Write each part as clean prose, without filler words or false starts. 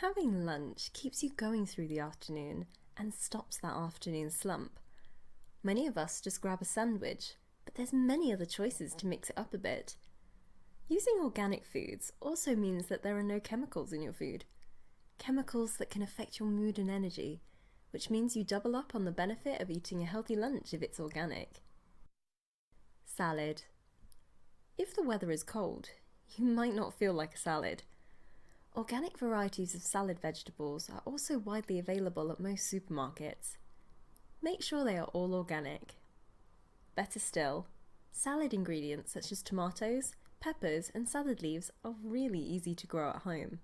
Having lunch keeps you going through the afternoon and stops that afternoon slump. Many of us just grab a sandwich, but there's many other choices to mix it up a bit. Using organic foods also means that there are no chemicals in your food. Chemicals that can affect your mood and energy, which means you double up on the benefit of eating a healthy lunch if it's organic. Salad. If the weather is cold, you might not feel like a salad. Organic varieties of salad vegetables are also widely available at most supermarkets. Make sure they are all organic. Better still, salad ingredients such as tomatoes, peppers, and salad leaves are really easy to grow at home.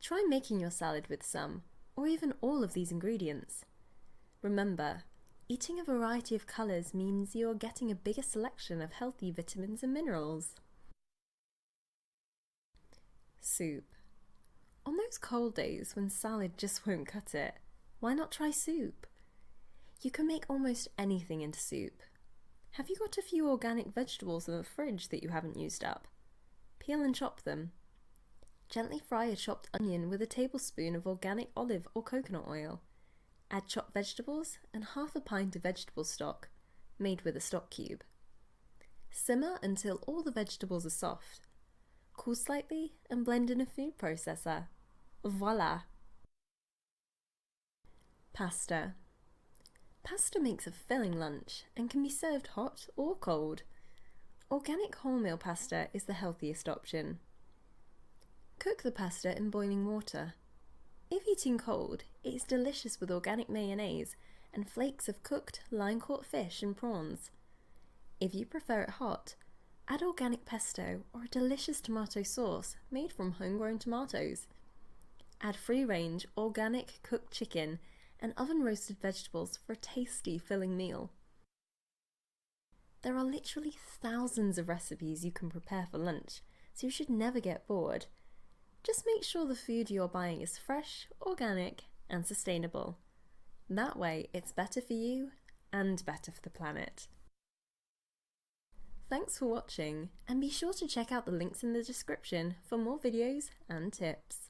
Try making your salad with some, or even all of these ingredients. Remember, eating a variety of colours means you are getting a bigger selection of healthy vitamins and minerals. Soup. On those cold days when salad just won't cut it, why not try soup? You can make almost anything into soup. Have you got a few organic vegetables in the fridge that you haven't used up? Peel and chop them. Gently fry a chopped onion with a tablespoon of organic olive or coconut oil. Add chopped vegetables and half a pint of vegetable stock, made with a stock cube. Simmer until all the vegetables are soft. Cool slightly and blend in a food processor. Voila! Pasta. Pasta makes a filling lunch and can be served hot or cold. Organic wholemeal pasta is the healthiest option. Cook the pasta in boiling water. If eating cold, it is delicious with organic mayonnaise and flakes of cooked line-caught fish and prawns. If you prefer it hot, add organic pesto or a delicious tomato sauce made from homegrown tomatoes. Add free-range, organic cooked chicken and oven-roasted vegetables for a tasty filling meal. There are literally thousands of recipes you can prepare for lunch, so you should never get bored. Just make sure the food you're buying is fresh, organic, and sustainable. That way, it's better for you and better for the planet. Thanks for watching, and be sure to check out the links in the description for more videos and tips.